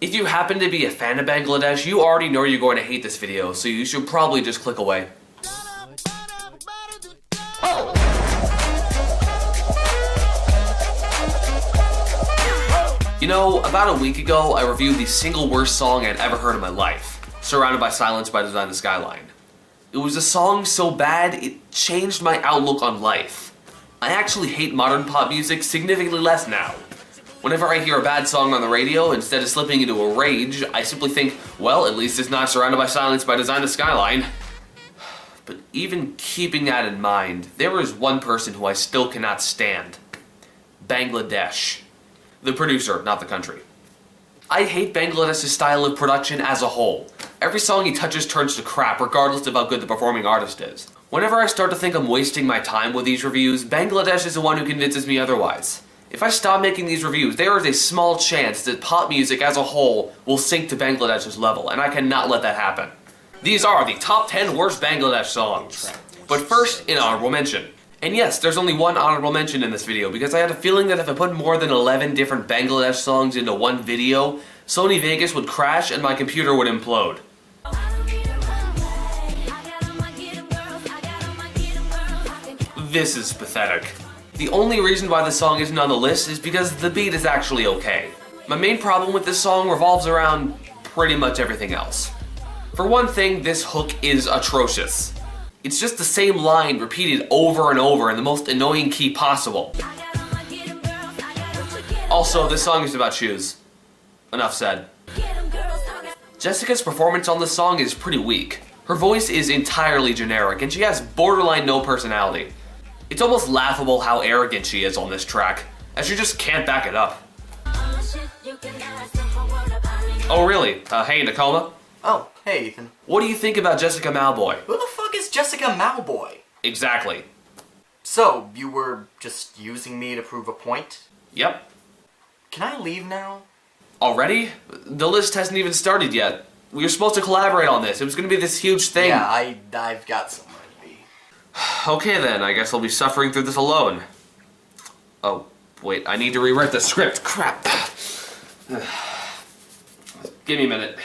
If you happen to be a fan of Bangladesh, you already know you're going to hate this video, so you should probably just click away. You know, about a week ago, I reviewed the single worst song I'd ever heard in my life, Surrounded by Silence by Design the Skyline. It was a song so bad, it changed my outlook on life. I actually hate modern pop music significantly less now. Whenever I hear a bad song on the radio, instead of slipping into a rage, I simply think, well, at least it's not Surrounded by Silence by Design the Skyline. But even keeping that in mind, there is one person who I still cannot stand. Bangladesh. The producer, not the country. I hate Bangladesh's style of production as a whole. Every song he touches turns to crap, regardless of how good the performing artist is. Whenever I start to think I'm wasting my time with these reviews, Bangladesh is the one who convinces me otherwise. If I stop making these reviews, there is a small chance that pop music as a whole will sink to Bangladesh's level, and I cannot let that happen. These are the top 10 worst Bangladesh songs. But first, an honorable mention. And yes, there's only one honorable mention in this video, because I had a feeling that if I put more than 11 different Bangladesh songs into one video, Sony Vegas would crash and my computer would implode. This is pathetic. The only reason why the song isn't on the list is because the beat is actually okay. My main problem with this song revolves around pretty much everything else. For one thing, this hook is atrocious. It's just the same line repeated over and over in the most annoying key possible. Also, this song is about shoes. Enough said. Jessica's performance on this song is pretty weak. Her voice is entirely generic, and she has borderline no personality. It's almost laughable how arrogant she is on this track, as she just can't back it up. Oh really? Hey Nakoma? Oh, hey Ethan. What do you think about Jessica Mauboy? Who the fuck is Jessica Mauboy? Exactly. So, you were just using me to prove a point? Yep. Can I leave now? Already? The list hasn't even started yet. We were supposed to collaborate on this. It was gonna be this huge thing. Yeah, I've got somewhere to be. Okay then, I guess I'll be suffering through this alone. Oh, wait, I need to rewrite the script. Crap. Give me a minute.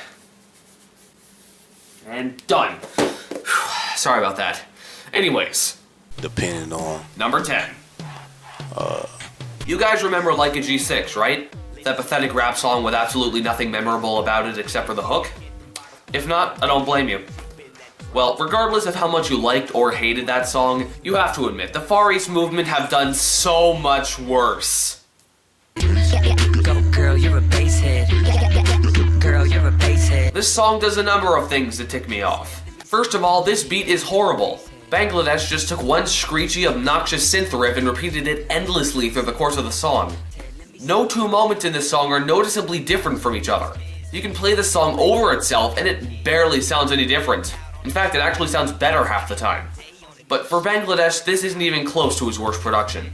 And done. Sorry about that. Anyways. Depending on. Number 10. You guys remember Like a G6, right? That pathetic rap song with absolutely nothing memorable about it except for the hook? If not, I don't blame you. Well, regardless of how much you liked or hated that song, you have to admit, the Far East movement have done so much worse. Go girl, you're a basshead. Girl, you're a basshead. This song does a number of things that tick me off. First of all, this beat is horrible. Bangladesh just took one screechy, obnoxious synth riff and repeated it endlessly through the course of the song. No two moments in this song are noticeably different from each other. You can play this song over itself and it barely sounds any different. In fact, it actually sounds better half the time. But for Bangladesh, this isn't even close to his worst production.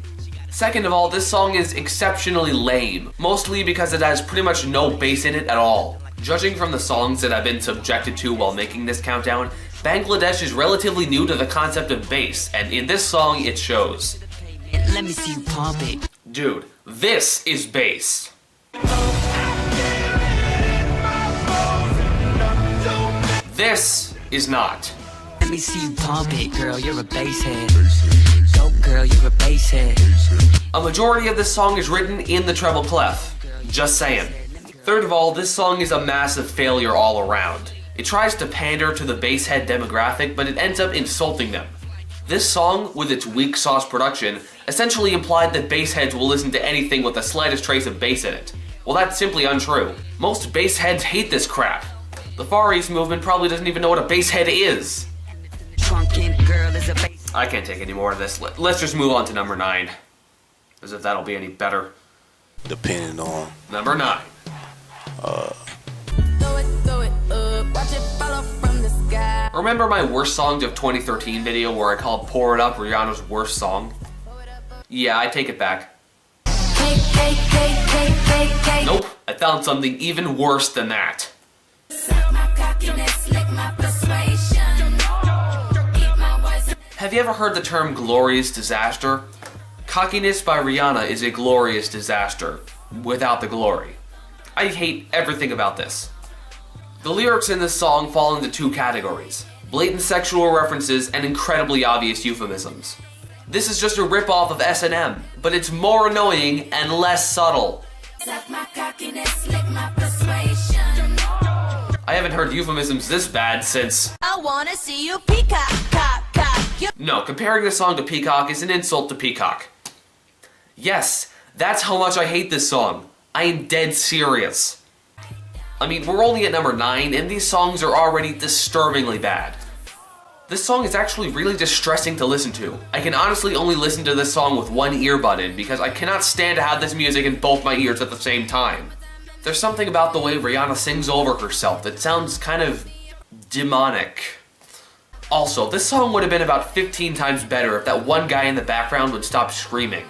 Second of all, this song is exceptionally lame, mostly because it has pretty much no bass in it at all. Judging from the songs that I've been subjected to while making this countdown, Bangladesh is relatively new to the concept of bass, and in this song, it shows. Let me see you pump it. Dude, this is bass. This is not. Let me see you pump it, girl, you're a basshead. Go girl, you're a basshead. A majority of this song is written in the treble clef. Just saying. Third of all, this song is a massive failure all around. It tries to pander to the basshead demographic, but it ends up insulting them. This song, with its weak sauce production, essentially implied that bassheads will listen to anything with the slightest trace of bass in it. Well, that's simply untrue. Most bassheads hate this crap. The Far East movement probably doesn't even know what a basshead is. Girl is a bass. I can't take any more of this. Let's just move on to number 9. As if that'll be any better. Depending on. Number 9. Remember my worst songs of 2013 video where I called Pour It Up Rihanna's worst song? Yeah, I take it back. Nope, I found something even worse than that. Have you ever heard the term glorious disaster? Cockiness by Rihanna is a glorious disaster, without the glory. I hate everything about this. The lyrics in this song fall into two categories: blatant sexual references and incredibly obvious euphemisms. This is just a rip-off of S&M, but it's more annoying and less subtle. I haven't heard euphemisms this bad since... I wanna see you peacock, cock, cock. No, comparing this song to Peacock is an insult to Peacock. Yes, that's how much I hate this song. I am dead serious. I mean, we're only at number 9, and these songs are already disturbingly bad. This song is actually really distressing to listen to. I can honestly only listen to this song with one earbud in because I cannot stand to have this music in both my ears at the same time. There's something about the way Rihanna sings over herself that sounds kind of demonic. Also, this song would have been about 15 times better if that one guy in the background would stop screaming.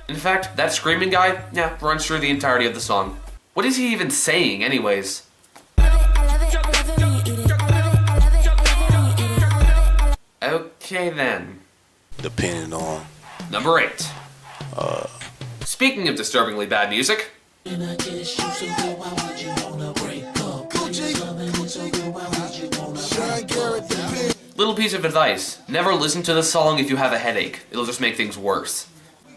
In fact, that screaming guy, yeah, runs through the entirety of the song. What is he even saying anyways? Okay then. Depending on. Number 8. Speaking of disturbingly bad music. Little piece of advice. Never listen to this song if you have a headache. It'll just make things worse.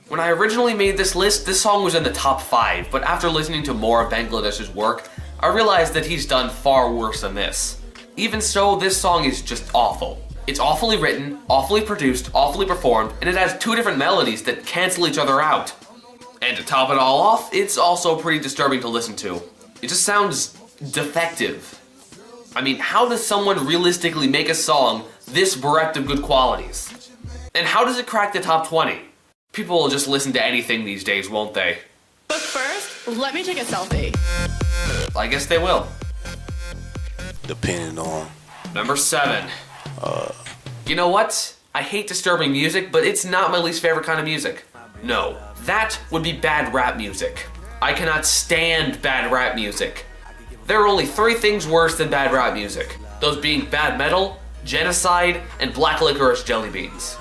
When I originally made this list, this song was in the top 5, but after listening to more of Bangladesh's work, I realized that he's done far worse than this. Even so, this song is just awful. It's awfully written, awfully produced, awfully performed, and it has 2 different melodies that cancel each other out. And to top it all off, it's also pretty disturbing to listen to. It just sounds defective. I mean, how does someone realistically make a song this bereft of good qualities? And how does it crack the top 20? People will just listen to anything these days, won't they? But first, let me take a selfie. I guess they will. Depending on. Number 7. You know what? I hate disturbing music, but it's not my least favorite kind of music. No, that would be bad rap music. I cannot stand bad rap music. There are only 3 things worse than bad rap music. Those being bad metal, genocide, and black licorice jelly beans.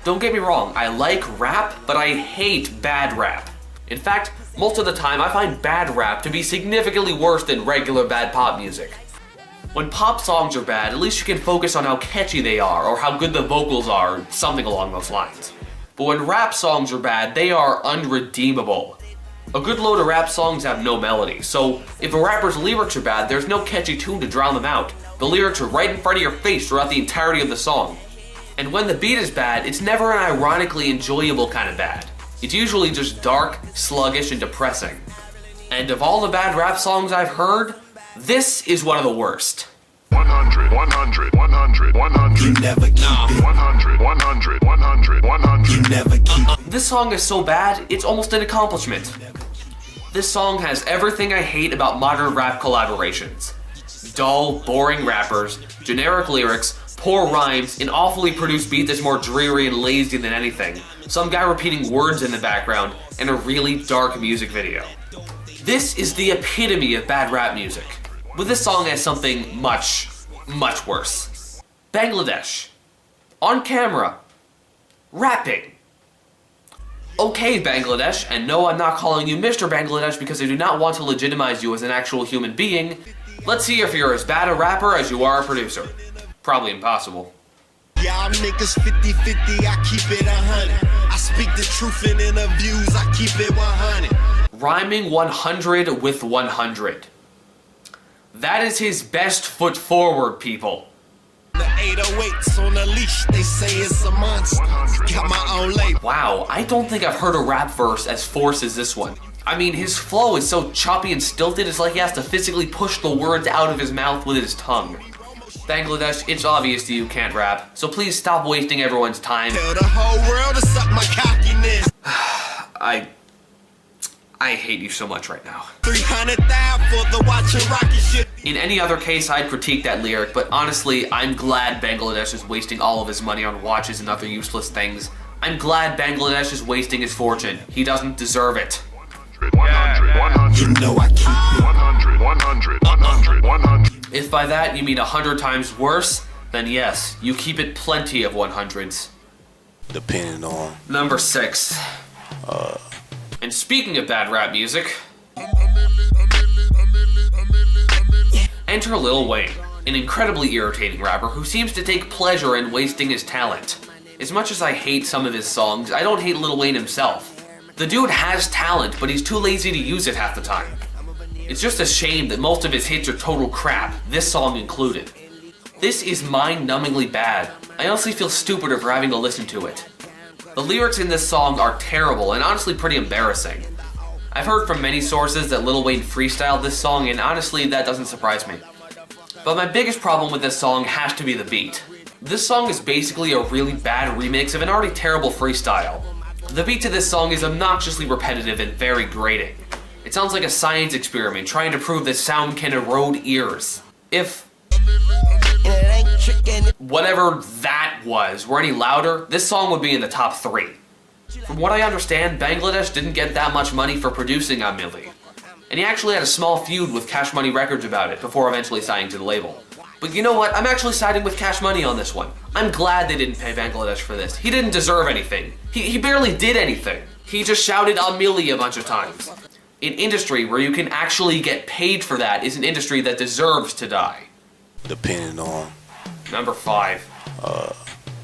Don't get me wrong, I like rap, but I hate bad rap. In fact, most of the time I find bad rap to be significantly worse than regular bad pop music. When pop songs are bad, at least you can focus on how catchy they are, or how good the vocals are, something along those lines. But when rap songs are bad, they are unredeemable. A good load of rap songs have no melody, so if a rapper's lyrics are bad, there's no catchy tune to drown them out. The lyrics are right in front of your face throughout the entirety of the song. And when the beat is bad, it's never an ironically enjoyable kind of bad. It's usually just dark, sluggish, and depressing. And of all the bad rap songs I've heard, this is one of the worst. 100, 100, 100, 100. You never keep it. 100, 100, 100, 100. You never keep it. This song is so bad, it's almost an accomplishment. This song has everything I hate about modern rap collaborations. Dull, boring rappers, generic lyrics, poor rhymes, an awfully produced beat that's more dreary and lazy than anything, some guy repeating words in the background, and a really dark music video. This is the epitome of bad rap music. But this song has something much, much worse. Bangladesh. On camera. Rapping. Okay, Bangladesh, and no, I'm not calling you Mr. Bangladesh because I do not want to legitimize you as an actual human being. Let's see if you're as bad a rapper as you are a producer. Probably impossible. Y'all niggas 50-50, I keep it 100. I speak the truth in interviews, I keep it 100. Rhyming 100 with 100. That is his best foot forward, people. The 808s on the leash, they say it's a monster. Got my own label. Wow, I don't think I've heard a rap verse as forced as this one. I mean, his flow is so choppy and stilted, it's like he has to physically push the words out of his mouth with his tongue. Bangladesh, it's obvious that you can't rap, so please stop wasting everyone's time. Tell the whole world to suck my cockiness. I hate you so much right now. 300,000 for the watch and rocket shit. In any other case, I'd critique that lyric, but honestly, I'm glad Bangladesh is wasting all of his money on watches and other useless things. I'm glad Bangladesh is wasting his fortune. He doesn't deserve it. 100, 100. You know I keep it. 100, 100, 100, 100. If by that you mean 100 times worse, then yes, you keep it plenty of 100s. Depending on. Number 6. And speaking of bad rap music, enter Lil Wayne, an incredibly irritating rapper who seems to take pleasure in wasting his talent. As much as I hate some of his songs, I don't hate Lil Wayne himself. The dude has talent, but he's too lazy to use it half the time. It's just a shame that most of his hits are total crap, this song included. This is mind-numbingly bad. I honestly feel stupider for having to listen to it. The lyrics in this song are terrible and honestly pretty embarrassing. I've heard from many sources that Lil Wayne freestyled this song, and honestly that doesn't surprise me. But my biggest problem with this song has to be the beat. This song is basically a really bad remix of an already terrible freestyle. The beat to this song is obnoxiously repetitive and very grating. It sounds like a science experiment trying to prove that sound can erode ears. If whatever that was were any louder, this song would be in the top 3. From what I understand, Bangladesh didn't get that much money for producing Amili. And he actually had a small feud with Cash Money Records about it before eventually signing to the label. But you know what? I'm actually siding with Cash Money on this one. I'm glad they didn't pay Bangladesh for this. He didn't deserve anything. He barely did anything. He just shouted Amili a bunch of times. An industry where you can actually get paid for that is an industry that deserves to die. Depending on. Number 5.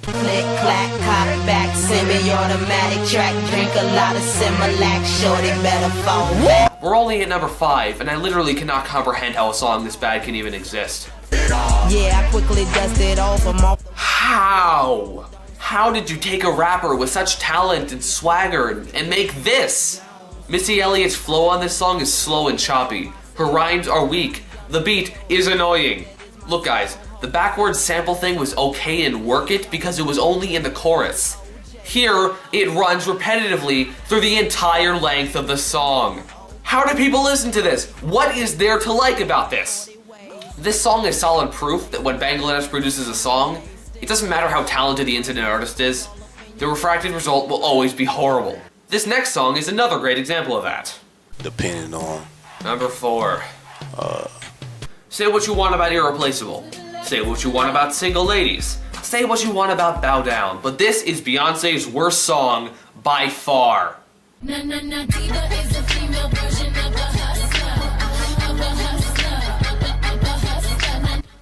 Click, clack, cock back, semi-automatic track, drink a lot of Similac, shorty better fall back. We're only at number 5, and I literally cannot comprehend how a song this bad can even exist. Yeah, I quickly dusted off of my... How? How did you take a rapper with such talent and swagger and make this? Missy Elliott's flow on this song is slow and choppy. Her rhymes are weak. The beat is annoying. Look guys, the backwards sample thing was okay in Work It because it was only in the chorus. Here, it runs repetitively through the entire length of the song. How do people listen to this? What is there to like about this? This song is solid proof that when Bangladesh produces a song, it doesn't matter how talented the incident artist is, the refracted result will always be horrible. This next song is another great example of that. Depending on. Number 4. Say what you want about Irreplaceable. Say what you want about Single Ladies. Say what you want about Bow Down. But this is Beyonce's worst song by far. Na na na, Diva is a female version of a hustler.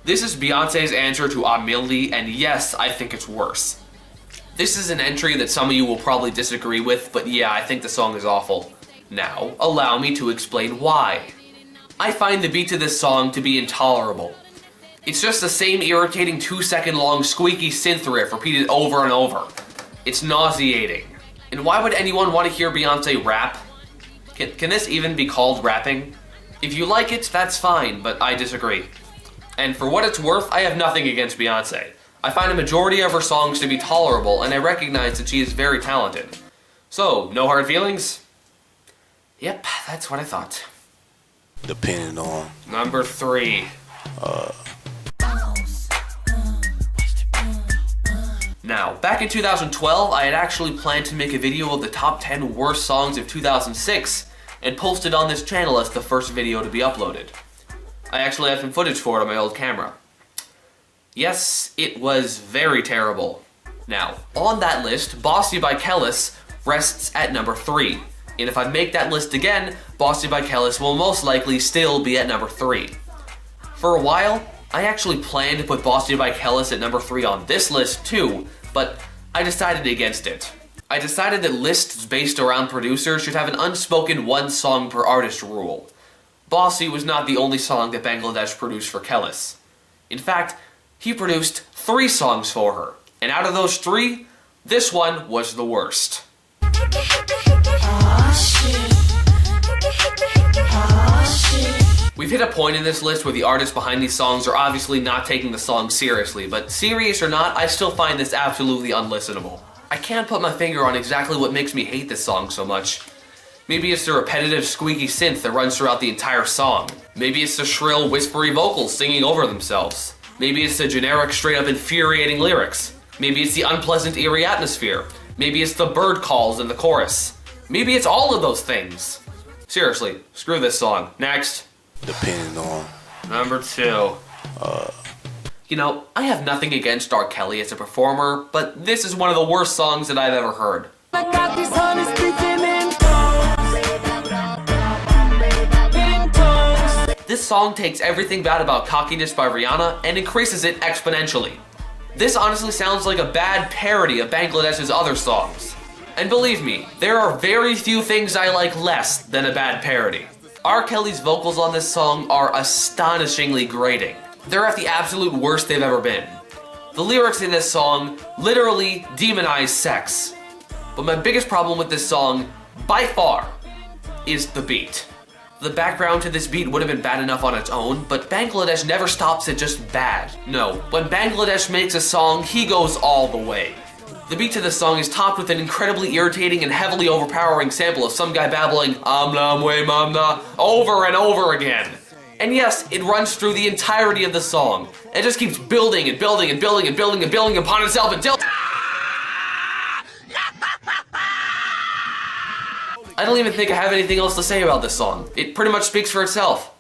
This is Beyonce's answer to Amili, and yes, I think it's worse. This is an entry that some of you will probably disagree with, but yeah, I think the song is awful. Now, allow me to explain why. I find the beat to this song to be intolerable. It's just the same irritating 2-second long squeaky synth riff repeated over and over. It's nauseating. And why would anyone want to hear Beyonce rap? Can this even be called rapping? If you like it, that's fine, but I disagree. And for what it's worth, I have nothing against Beyonce. I find a majority of her songs to be tolerable, and I recognize that she is very talented. So, no hard feelings? Yep, that's what I thought. Depending on. Number 3. Now, back in 2012, I had actually planned to make a video of the top 10 worst songs of 2006 and post it on this channel as the first video to be uploaded. I actually have some footage for it on my old camera. Yes, it was very terrible. Now, on that list, Bossy by Kellis rests at number 3. And if I make that list again, Bossy by Kellis will most likely still be at number 3. For a while, I actually planned to put Bossy by Kellis at number 3 on this list too, but I decided against it. I decided that lists based around producers should have an unspoken one song per artist rule. Bossy was not the only song that Bangladesh produced for Kellis. In fact, he produced 3 songs for her, and out of those 3, this one was the worst. We've hit a point in this list where the artists behind these songs are obviously not taking the song seriously, but serious or not, I still find this absolutely unlistenable. I can't put my finger on exactly what makes me hate this song so much. Maybe it's the repetitive squeaky synth that runs throughout the entire song. Maybe it's the shrill whispery vocals singing over themselves. Maybe it's the generic straight up infuriating lyrics. Maybe it's the unpleasant eerie atmosphere. Maybe it's the bird calls in the chorus. Maybe it's all of those things. Seriously, screw this song. Next. Depending on. Number 2. You know, I have nothing against R. Kelly as a performer, but this is one of the worst songs that I've ever heard. I got these honeys speaking This song takes everything bad about cockiness by Rihanna and increases it exponentially. This honestly sounds like a bad parody of Bangladesh's other songs. And believe me, there are very few things I like less than a bad parody. R. Kelly's vocals on this song are astonishingly grating. They're at the absolute worst they've ever been. The lyrics in this song literally demonize sex. But my biggest problem with this song, by far, is the beat. The background to this beat would have been bad enough on its own, but Bangladesh never stops at just bad. No, when Bangladesh makes a song, he goes all the way. The beat to this song is topped with an incredibly irritating and heavily overpowering sample of some guy babbling "Amna way mamna" over and over again. And yes, it runs through the entirety of the song. It just keeps building and building and building and building and building upon itself until I don't even think I have anything else to say about this song. It pretty much speaks for itself.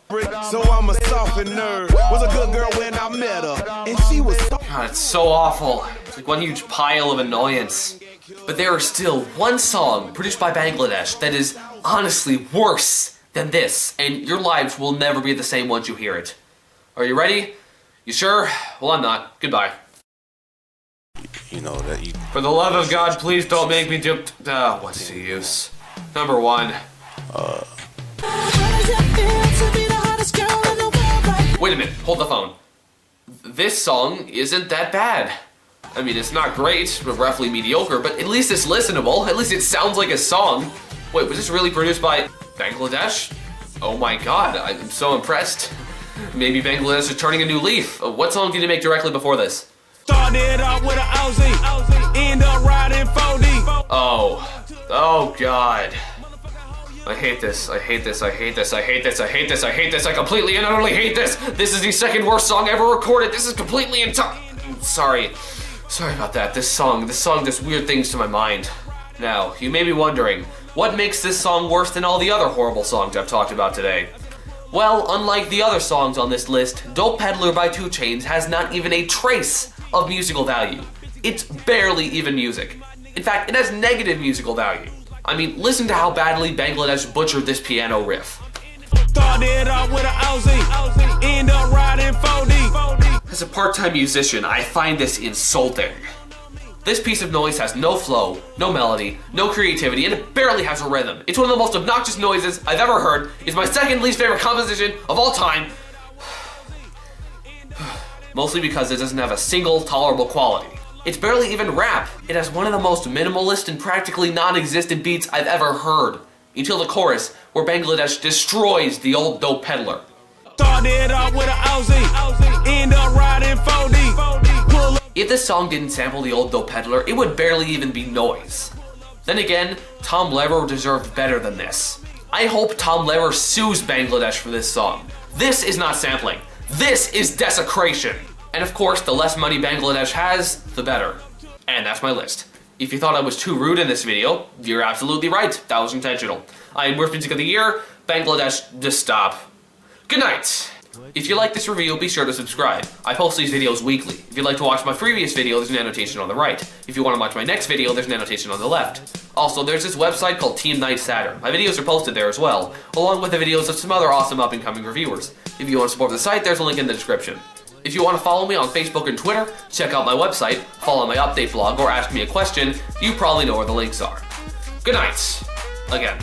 So I'm a soft nerd. Was a good girl when I met her, and she was so God, it's so awful. It's like one huge pile of annoyance. But there is still one song produced by Bangladesh that is honestly worse than this, and your lives will never be the same once you hear it. Are you ready? You sure? Well, I'm not. Goodbye. You know that you. For the love of God, please don't make me do. What's the use? Number one. Wait a minute, hold the phone. This song isn't that bad. I mean, it's not great, but roughly mediocre, but at least it's listenable. At least it sounds like a song. Wait, was this really produced by Bangladesh? Oh my god, I'm so impressed. Maybe Bangladesh is turning a new leaf. What song did you make directly before this? started out with an Aussie, end up riding 4D. Oh god. I hate this, I hate this, I hate this, I hate this, I hate this, I hate this, I completely and utterly hate this! This is the second worst song ever recorded, this is completely Sorry about that, this song does weird things to my mind. Now, you may be wondering, what makes this song worse than all the other horrible songs I've talked about today? Well, unlike the other songs on this list, Dope Peddler by 2 Chainz has not even a trace of musical value. It's barely even music. In fact, it has negative musical value. I mean, listen to how badly Bangladesh butchered this piano riff. Started out with an Aussie, end up riding 4D. As a part-time musician, I find this insulting. This piece of noise has no flow, no melody, no creativity, and it barely has a rhythm. It's one of the most obnoxious noises I've ever heard. It's my second least favorite composition of all time. Mostly because it doesn't have a single tolerable quality. It's barely even rap. It has one of the most minimalist and practically non-existent beats I've ever heard. Until the chorus, where Bangladesh destroys the old Dope Peddler. Started out with an Aussie, end up riding 4D. If this song didn't sample the old Dope Peddler, it would barely even be noise. Then again, Tom Lehrer deserved better than this. I hope Tom Lehrer sues Bangladesh for this song. This is not sampling. This is desecration. And of course, the less money Bangladesh has, the better. And that's my list. If you thought I was too rude in this video, you're absolutely right. That was intentional. I am Worst Music of the Year. Bangladesh, just stop. Good night. If you like this review, be sure to subscribe. I post these videos weekly. If you'd like to watch my previous video, there's an annotation on the right. If you want to watch my next video, there's an annotation on the left. Also, there's this website called Team Night Saturn. My videos are posted there as well, along with the videos of some other awesome up-and-coming reviewers. If you want to support the site, there's a link in the description. If you want to follow me on Facebook and Twitter, check out my website, follow my update blog, or ask me a question, you probably know where the links are. Good night. Again.